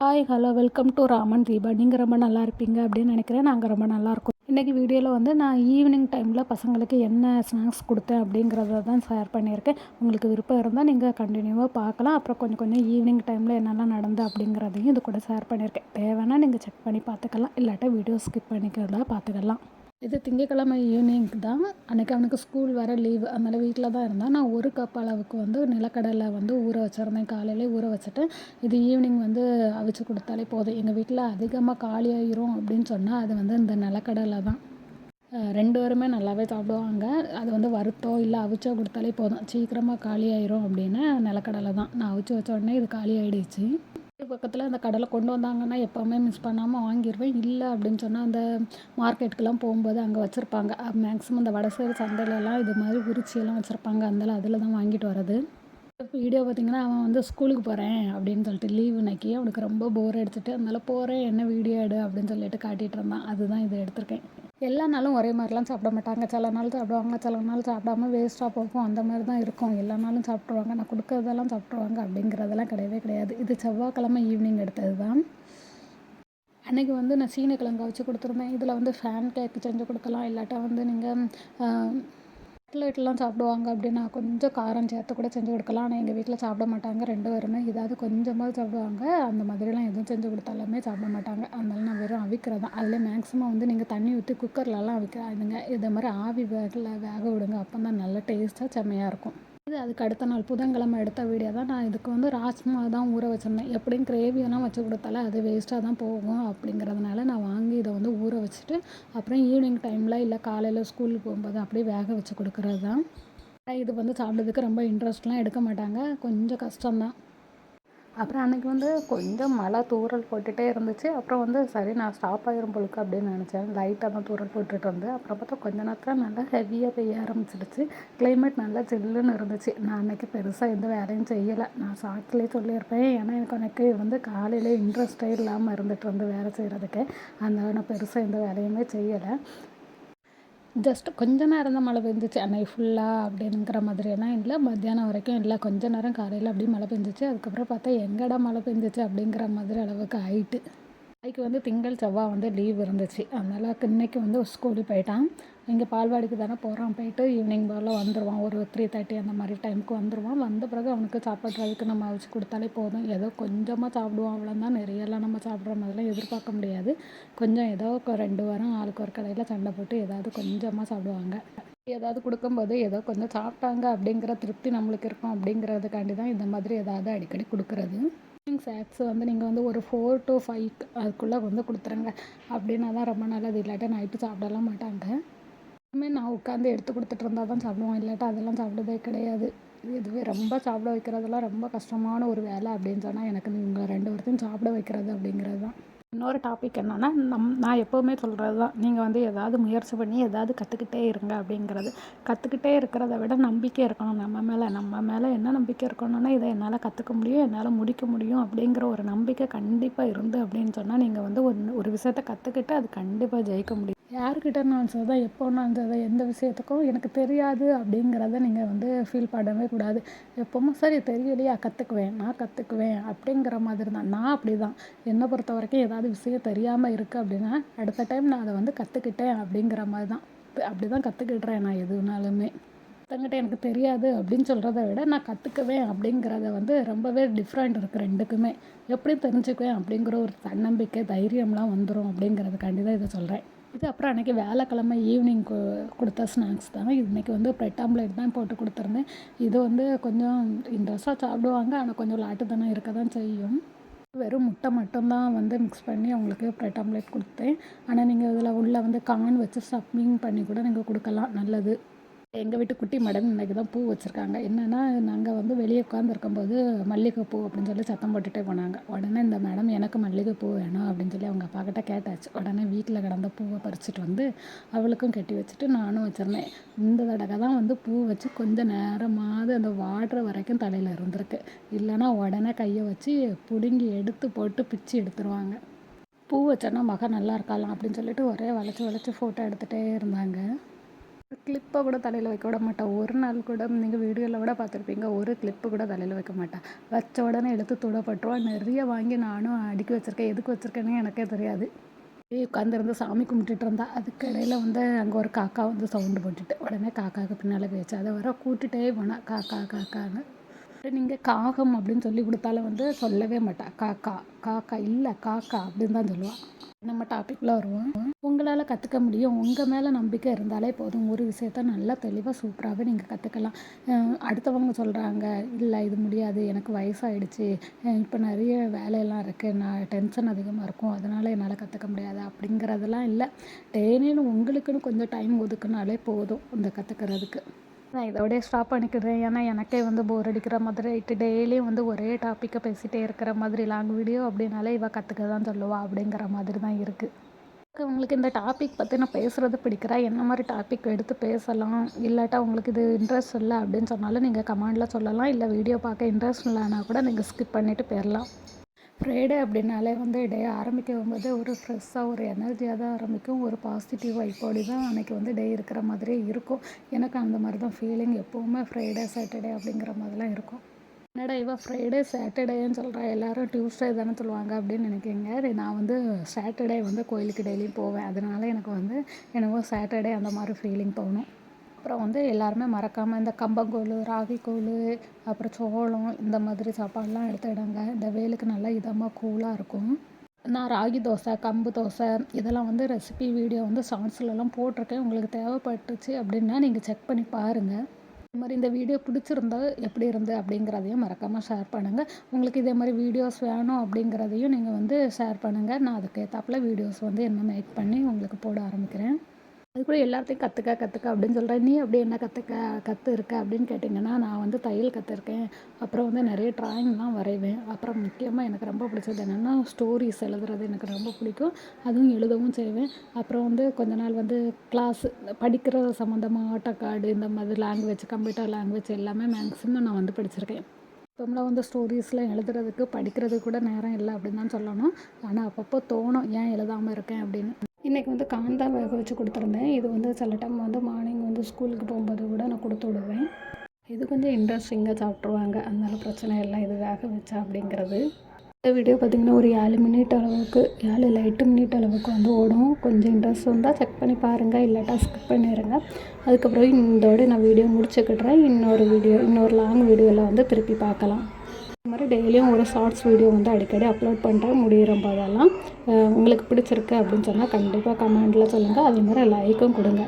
Hi hello welcome to Raman Deepa. நீங்கள் ரொம்ப நல்லா இருப்பீங்க அப்படின்னு நினைக்கிறேன். நாங்கள் ரொம்ப நல்லாயிருக்கோம். இன்றைக்கி வீடியோவில் வந்து நான் ஈவினிங் டைமில் பசங்களுக்கு என்ன ஸ்நாக்ஸ் கொடுத்தேன் அப்படிங்கிறத தான் ஷேர் பண்ணியிருக்கேன். உங்களுக்கு விருப்பம் இருந்தால் நீங்கள் கண்டினியூவாக பார்க்கலாம். அப்புறம் கொஞ்சம் கொஞ்சம் ஈவினிங் டைமில் என்னெல்லாம் நடந்து அப்படிங்கிறதையும் இது கூட ஷேர் பண்ணியிருக்கேன். தேவைன்னா நீங்கள் செக் பண்ணி பார்த்துக்கலாம், இல்லாட்டா வீடியோ ஸ்கிப் பண்ணிக்கிறதா பார்த்துக்கலாம். இது திங்கட்கிழமை ஈவினிங் தான். அன்றைக்கி அவனுக்கு ஸ்கூல் வர லீவு, அதனால் வீட்டில் தான் இருந்தான். நான் 1 கப் அளவுக்கு வந்து நிலக்கடலை வந்து ஊற வச்சுருந்தேன். காலையிலே ஊற வச்சுட்டு இது ஈவினிங் வந்து அவிச்சு கொடுத்தாலே போதும். எங்கள் வீட்டில் அதிகமாக காலியாயிரும் அப்படின்னு சொன்னால் அது வந்து இந்த நிலக்கடலை தான். 2 பேருமே நல்லாவே சாப்பிடுவாங்க. அது வந்து வறுத்தோ இல்லை அவிச்சோ கொடுத்தாலே போதும். சீக்கிரமாக காலியாயிரும் அப்படின்னு நிலக்கடலை தான். நான் அவிச்சு வச்ச உடனே இது காலி ஆகிடுச்சு. பக்கத்தில் அந்த கடலை கொண்டு வந்தாங்கன்னா எப்போவுமே மிஸ் பண்ணாமல் வாங்கிடுவேன். இல்லை அப்படின்னு சொன்னால் அந்த மார்க்கெட்டுக்கெலாம் போகும்போது அங்கே வச்சுருப்பாங்க. மேக்ஸிமம் இந்த வடசேரி சந்தையிலலாம் இது மாதிரி உரிச்சியெல்லாம் வச்சுருப்பாங்க. அதில் தான் வாங்கிட்டு வர்றது. வீடியோ பார்த்திங்கன்னா அவன் வந்து ஸ்கூலுக்கு போகிறேன் அப்படின்னு சொல்லிட்டு லீவ் இன்னைக்கு அவனுக்கு ரொம்ப போர் அடிச்சுட்டு, அதனால் போகிறேன் என்ன வீடியோ எடு அப்படின்னு சொல்லிட்டு காட்டிகிட்டு இருந்தான். அதுதான் இதை எடுத்திருக்கேன். எல்லா நாளும் ஒரே மாதிரிலாம் சாப்பிட மாட்டாங்க. சில நாள் சாப்பிடுவாங்க, சில நாள் சாப்பிடாம வேஸ்ட்டாக போகும். அந்த மாதிரி தான் இருக்கும். எல்லா நாளும் சாப்பிட்ருவாங்க, நான் கொடுக்கறதெல்லாம் சாப்பிட்ருவாங்க அப்படிங்கிறதெல்லாம் கிடையவே கிடையாது. இது செவ்வாய்க்கிழமை ஈவினிங் எடுத்தது தான். அன்றைக்கி வந்து நான் சீனிக்கிழங்கு வச்சு கொடுத்துருந்தேன். இதில் வந்து ஃபேன் கேக்கு செஞ்சு கொடுக்கலாம், இல்லாட்டா வந்து நீங்கள் கட்லெட்லாம் சாப்பிடுவாங்க அப்படின்னா கொஞ்சம் காரம் சேர்த்து கூட செஞ்சு கொடுக்கலாம். ஆனால் எங்கள் வீட்டில் சாப்பிட மாட்டாங்க 2 பேருமே. ஏதாவது கொஞ்சமாக சாப்பிடுவாங்க. அந்த மாதிரிலாம் எதுவும் செஞ்சு கொடுத்தாலுமே சாப்பிட மாட்டாங்க. அதனால நான் வெறும் அவிக்கிறது தான். அதில் மேக்ஸிமம் வந்து நீங்கள் தண்ணி ஊற்றி குக்கர்லலாம் அவிக்காதுங்க. இதை மாதிரி ஆவி வேக விடுங்க. அப்போ தான் நல்ல டேஸ்ட்டாக செம்மையாக இருக்கும். இது அதுக்கு அடுத்த நாள் புதன்கிழமை எடுத்த வீடியோ தான். நான் இதுக்கு வந்து ராஜ்மா தான் ஊற வச்சுருந்தேன். எப்படியும் கிரேவியெல்லாம் வச்சு கொடுத்தாலே அது வேஸ்ட்டாக தான் போகும் அப்படிங்கிறதுனால நான் வாங்கி இதை வந்து ஊற வச்சுட்டு அப்புறம் ஈவினிங் டைமில் இல்லை காலையில் ஸ்கூலுக்கு போகும்போது அப்படியே வேக வச்சு கொடுக்குறது தான். இது வந்து சாப்பிட்றதுக்கு ரொம்ப இன்ட்ரெஸ்ட்லாம் எடுக்க மாட்டாங்க. கொஞ்சம் கஷ்டம்தான். அப்புறம் அன்றைக்கி வந்து கொஞ்சம் மழை தூறல் போட்டுகிட்டே இருந்துச்சு. அப்புறம் வந்து சரி நான் ஸ்டாப் ஆகிரும் போலுக்கு அப்படின்னு நினச்சேன். லைட்டாக தான் தூறல் போட்டுட்டு வந்து அப்புறம் பார்த்தா கொஞ்ச நேரத்தில் நல்லா ஹெவியாக பெய்ய ஆரம்பிச்சிடுச்சு. கிளைமேட் நல்லா சில்லுன்னு இருந்துச்சு. நான் அன்றைக்கி பெருசாக எந்த வேலையும் செய்யலை. நான் ஷார்ட்ஸ்லேயே சொல்லியிருப்பேன். ஏன்னா எனக்கு வந்து காலையில் இன்ட்ரெஸ்ட்டே இல்லாமல் இருந்துட்டு வந்து வேலை செய்கிறதுக்கு. அதனால் நான் பெருசாக எந்த வேலையுமே செய்யலை. ஜஸ்ட் கொஞ்ச நேரம் தான் மழை பெஞ்சிச்சு அன்னைக்கு ஃபுல்லாக அப்படிங்கிற மாதிரியெல்லாம் இல்லை. மத்தியானம் வரைக்கும் இல்லை, கொஞ்ச நேரம் காலையில் அப்படியே மழை பெஞ்சிச்சு. அதுக்கப்புறம் பார்த்தா எங்கடா மழை பெஞ்சிச்சு அப்படிங்கிற மாதிரி அளவுக்கு ஆயிட்டு. நாளைக்கு வந்து திங்கள் செவ்வாய் வந்து லீவ் இருந்துச்சு. அதனால் இன்றைக்கி வந்து ஸ்கூலுக்கு போயிட்டான். இங்கே பால்வாடிக்கு தானே போகிறான். போயிட்டு ஈவினிங் போல் வந்துடுவான். ஒரு 3:30 அந்த மாதிரி டைமுக்கு வந்துடுவான். வந்த பிறகு அவனுக்கு சாப்பிட்றதுக்கு நம்ம அவிச்சு கொடுத்தாலே போதும். ஏதோ கொஞ்சமாக சாப்பிடுவான், அவ்வளோதான். நிறையெல்லாம் நம்ம சாப்பிட்ற மாதிரிலாம் எதிர்பார்க்க முடியாது. கொஞ்சம் ஏதோ 2 வாரம் ஆளுக்கு ஒரு கடையில் சண்டை போட்டு ஏதாவது கொஞ்சமாக சாப்பிடுவாங்க. ஏதாவது கொடுக்கும்போது ஏதோ கொஞ்சம் சாப்பிட்டாங்க அப்படிங்கிற திருப்தி நம்மளுக்கு இருக்கும். அப்படிங்கிறதுக்காண்டி தான் இந்த மாதிரி ஏதாவது அடிக்கடி கொடுக்குறது. ஸ்நாக்ஸ் வந்து நீங்கள் வந்து ஒரு 4 to 5 அதுக்குள்ளே வந்து கொடுத்துருங்க. அப்படின்னா தான் ரொம்ப நல்லது. இல்லாட்டா நைட்டு சாப்பிடலாம் மாட்டாங்க. இனிமேல் நான் உட்காந்து எடுத்து கொடுத்துட்டு இருந்தால் தான் சாப்பிடுவோம். இல்லாட்டா அதெல்லாம் சாப்பிட்டதே கிடையாது. இதுவே ரொம்ப சாப்பிட வைக்கிறதெல்லாம் ரொம்ப கஷ்டமான ஒரு வேலை அப்படின்னு சொன்னால் எனக்கு நீங்கள் 2 பேர்த்தையும் சாப்பிட வைக்கிறது அப்படிங்கிறது தான். இன்னொரு டாபிக் என்னென்னா நான் எப்போவுமே சொல்கிறது தான், நீங்கள் வந்து ஏதாவது முயற்சி பண்ணி ஏதாவது கற்றுக்கிட்டே இருங்க அப்படிங்கிறது. கற்றுக்கிட்டே இருக்கிறத விட நம்பிக்கை இருக்கணும் நம்ம மேலே என்ன நம்பிக்கை இருக்கணும்னா இதை என்னால் கற்றுக்க முடியும், என்னால் முடிக்க முடியும் அப்படிங்கிற ஒரு நம்பிக்கை கண்டிப்பாக இருந்து அப்படின்னு சொன்னால் நீங்கள் வந்து ஒரு விஷயத்தை கற்றுக்கிட்டு அது கண்டிப்பாக ஜெயிக்க முடியும். யாருக்கிட்டனாலும் சரி தான், எப்போனாலும் சரி தான், எந்த விஷயத்துக்கும் எனக்கு தெரியாது அப்படிங்கிறத நீங்கள் வந்து ஃபீல் பண்ணவே கூடாது. எப்போவும் சரி தெரியலையா நான் கற்றுக்குவேன் அப்படிங்கிற மாதிரி தான். நான் அப்படி தான். என்னை பொறுத்த வரைக்கும் ஏதாவது விஷயம் தெரியாமல் இருக்குது அப்படின்னா அடுத்த டைம் நான் அதை வந்து கற்றுக்கிட்டேன் அப்படிங்கிற மாதிரி தான். அப்படி தான் கற்றுக்கிடுறேன் நான் எதுனாலுமே. மற்றவங்கிட்ட எனக்கு தெரியாது அப்படின்னு சொல்கிறத விட நான் கற்றுக்குவேன் அப்படிங்கிறத வந்து ரொம்பவே டிஃப்ரெண்ட் இருக்குது ரெண்டுக்குமே. எப்படியும் தெரிஞ்சுக்குவேன் அப்படிங்கிற ஒரு தன்னம்பிக்கை தைரியம்லாம் வந்துடும் அப்படிங்கிறதுக்காண்டி தான் இதை சொல்கிறேன். இது அப்புறம் அன்றைக்கி வியாழக்கிழமை ஈவினிங் கொடுத்த ஸ்நாக்ஸ் தான். இன்றைக்கி வந்து ப்ரெட் ஆம்லேட் தான் போட்டு கொடுத்துருந்தேன். இது வந்து கொஞ்சம் இன்ட்ரெஸ்ட்டாக சாப்பிடுவாங்க. ஆனால் கொஞ்சம் லாட்டுத்தனம் இருக்க தான் செய்யும். வெறும் முட்டை மட்டும்தான் வந்து மிக்ஸ் பண்ணி அவங்களுக்கு ப்ரெட் ஆம்லேட் கொடுத்தேன். ஆனால் நீங்கள் இதில் உள்ள வந்து கார்ன் வச்சு ஸ்டஃப்பிங் பண்ணி கூட நீங்கள் கொடுக்கலாம், நல்லது. எங்கள் வீட்டு குட்டி மேடம் இன்றைக்கி தான் பூ வச்சுருக்காங்க. என்னென்னா நாங்கள் வந்து வெளியே உட்காந்துருக்கும்போது மல்லிகைப்பூ அப்படின்னு சொல்லி சத்தம் போட்டுகிட்டே போனாங்க. உடனே இந்த மேடம் எனக்கு மல்லிகைப்பூ வேணும் அப்படின்னு சொல்லி அவங்க அப்பாக்கிட்ட கேட்டாச்சு. உடனே வீட்டில் கிடந்த பூவை பறிச்சுட்டு வந்து அவளுக்கும் கட்டி வச்சுட்டு நானும் வச்சுருந்தேன். இந்த தடவை தான் வந்து பூ வச்சு கொஞ்சம் நேரமாவது அந்த வாடுற வரைக்கும் தலையில் இருந்திருக்கு. இல்லைனா உடனே கையை வச்சு பிடுங்கி எடுத்து போட்டு பிச்சு எடுத்துருவாங்க. பூ வச்சோன்னா மகன் நல்லா இருக்கலாம் அப்படின்னு சொல்லிட்டு ஒரே வளைச்சி ஃபோட்டோ எடுத்துகிட்டே இருந்தாங்க. கிளிப்பை கூட தலையில் வைக்க விட மாட்டேன். ஒரு நாள் கூட நீங்கள் வீடியோவில் கூட பார்த்துருப்பீங்க, ஒரு கிளிப்பு கூட தலையில் வைக்க மாட்டேன். வச்ச உடனே எடுத்து துடப்பட்டுருவான். நிறைய வாங்கி நானும் அடுக்கி வச்சுருக்கேன். எதுக்கு வச்சுருக்கேன்னு எனக்கே தெரியாது. உட்காந்துருந்து சாமி கும்பிட்டுட்டு இருந்தா, அதுக்கு இடையில வந்து அங்கே ஒரு காக்கா வந்து சவுண்டு போட்டுட்டு உடனே காக்காவுக்கு பின்னால் போயிடுச்சு. அதை வர கூட்டிகிட்டே போனேன் காக்கா காக்கான்னு. நீங்கள் காகம் அப்படின்னு சொல்லி கொடுத்தாலும் வந்து சொல்லவே மாட்டேன். காக்கா காக்கா இல்லை காக்கா அப்படின்னு தான் சொல்லுவாள். நம்ம டாப்பிக்கில் வருவோம். உங்களால் கற்றுக்க முடியும். உங்கள் மேலே நம்பிக்கை இருந்தாலே போதும். ஒரு விஷயத்த நல்லா தெளிவாக சூப்பராகவே நீங்கள் கற்றுக்கலாம். அடுத்தவங்க சொல்கிறாங்க, இல்லை இது முடியாது, எனக்கு வயசாகிடுச்சு, இப்போ நிறைய வேலையெல்லாம் இருக்குது, நான் டென்ஷன் அதிகமாக இருக்கும், அதனால் என்னால் கற்றுக்க முடியாது அப்படிங்கிறதெல்லாம் இல்லை. டெய்லியும் உங்களுக்குன்னு கொஞ்சம் டைம் ஒதுக்குனாலே போதும் இந்த கற்றுக்கிறதுக்கு. நான் இதோடய ஸ்டாப் பண்ணிக்கிறேன். ஏன்னா எனக்கே வந்து போர் அடிக்கிற மாதிரி ஆகிட்டு, டெய்லியும் வந்து ஒரே டாப்பிக்கை பேசிகிட்டே இருக்கிற மாதிரி லாங் வீடியோ அப்படின்னாலே இவள் கற்றுக்க தான் சொல்லுவா அப்படிங்கிற மாதிரி தான் இருக்குது. உங்களுக்கு இந்த டாபிக் பற்றி நான் பேசுகிறது பிடிக்கிறா, என்ன மாதிரி டாபிக் எடுத்து பேசலாம், இல்லாட்டா உங்களுக்கு இது இன்ட்ரெஸ்ட் இல்லை அப்படின்னு சொன்னாலும் நீங்கள் கமெண்டில் சொல்லலாம். இல்லை வீடியோ பார்க்க இன்ட்ரெஸ்ட் இல்லைன்னா கூட நீங்கள் ஸ்கிப் பண்ணிவிட்டு போயிடலாம். ஃப்ரைடே அப்படின்னாலே வந்து டே ஆரம்பிக்கும் போது ஒரு ஃப்ரெஷ்ஷாக ஒரு எனர்ஜியாக தான் ஆரம்பிக்கும். ஒரு பாசிட்டிவ் வைப்போடி தான் அன்றைக்கி வந்து டே இருக்கிற மாதிரியே இருக்கும். எனக்கு அந்த மாதிரி தான் ஃபீலிங் எப்போவுமே ஃப்ரைடே சாட்டர்டே அப்படிங்கிற மாதிரிலாம் இருக்கும். என்னடா இவ ஃப்ரைடே சாட்டர்டேன்னு சொல்கிறா, எல்லோரும் டியூஸ்டே தானே சொல்லுவாங்க அப்படின்னு நினைக்கிங்க. நான் வந்து சாட்டர்டே வந்து கோயிலுக்கு டெய்லியும் போவேன். அதனால எனக்கு வந்து என்னவோ சாட்டர்டே அந்த மாதிரி ஃபீலிங் தோணும். அப்புறம் வந்து எல்லாருமே மறக்காமல் இந்த கம்பங்கூழ், ராகிக்கூழ், அப்புறம் சோளம் இந்த மாதிரி சாப்பாடெலாம் எடுத்துக்கிடுங்க. இந்த வெயிலுக்கு நல்லா இதமாக கூலாக இருக்கும். நான் ராகி தோசை, கம்பு தோசை இதெல்லாம் வந்து ரெசிபி வீடியோ வந்து ஷார்ட்ஸ்லலாம் போட்டிருக்கேன். உங்களுக்கு தேவைப்பட்டுச்சு அப்படின்னா நீங்கள் செக் பண்ணி பாருங்கள். இது மாதிரி இந்த வீடியோ பிடிச்சிருந்தா எப்படி இருந்து அப்படிங்கிறதையும் மறக்காமல் ஷேர் பண்ணுங்கள். உங்களுக்கு இதே மாதிரி வீடியோஸ் வேணும் அப்படிங்கிறதையும் நீங்கள் வந்து ஷேர் பண்ணுங்கள். நான் அதுக்கு ஏற்றாப்புல வீடியோஸ் வந்து என்ன மேக் பண்ணி உங்களுக்கு போட ஆரம்பிக்கிறேன். அதுக்கூட எல்லாத்தையும் கற்றுக்க அப்படின்னு சொல்கிறேன். நீ அப்படி என்ன கற்றுருக்க அப்படின்னு கேட்டிங்கன்னா, நான் வந்து தையல் கற்றுருக்கேன். அப்புறம் வந்து நிறைய ட்ராயிங்லாம் வரைவேன். அப்புறம் முக்கியமாக எனக்கு ரொம்ப பிடிச்சது என்னென்னா ஸ்டோரிஸ் எழுதுறது எனக்கு ரொம்ப பிடிக்கும். அதுவும் எழுதவும் செய்வேன். அப்புறம் வந்து கொஞ்ச நாள் வந்து கிளாஸ் படிக்கிற சம்மந்தமாக ஆட்டோகாடு இந்த மாதிரி லாங்குவேஜ், கம்ப்யூட்டர் லாங்குவேஜ் எல்லாமே மேக்ஸிமம் நான் வந்து படிச்சிருக்கேன். இப்போம்லாம் வந்து ஸ்டோரிஸ்லாம் எழுதுறதுக்கு படிக்கிறதுக்கு கூட நேரம் இல்லை அப்படின்னு தான் சொல்லணும். ஆனால் அப்பப்போ தோணும், ஏன் எழுதாமல் இருக்கேன் அப்படின்னு. இன்றைக்கி வந்து காந்தா வேக வச்சு கொடுத்துருந்தேன். இது வந்து சில டைம் வந்து மார்னிங் வந்து ஸ்கூலுக்கு போகும்போது கூட நான் கொடுத்து விடுவேன். இது கொஞ்சம் இன்ட்ரெஸ்டிங்காக சாப்பிட்ருவாங்க. அதனால பிரச்சனை இல்லை இது வேக வச்சா அப்படிங்கிறது. இந்த வீடியோ பார்த்திங்கன்னா ஒரு 7 மினிட் அளவுக்கு 7 இல்லை 8 மினிட் அளவுக்கு வந்து ஓடும். கொஞ்சம் இன்ட்ரெஸ்ட் இருந்தால் செக் பண்ணி பாருங்கள், இல்லாட்டா ஸ்கிப் பண்ணிடுங்க. அதுக்கப்புறம் இதோட நான் வீடியோ முடிச்சுக்கிட்டுறேன். இன்னொரு லாங் வீடியோவில் வந்து திருப்பி பார்க்கலாம். இது மாதிரி டெய்லியும் ஒரு ஷார்ட்ஸ் வீடியோ வந்து அடிக்கடி அப்லோட் பண்ணுறேன். முடிகிற போதெல்லாம் உங்களுக்கு பிடிச்சிருக்கு அப்படின்னு சொன்னால் கண்டிப்பாக கமெண்டில் சொல்லுங்கள். அதே மாதிரி லைக்கும் கொடுங்க.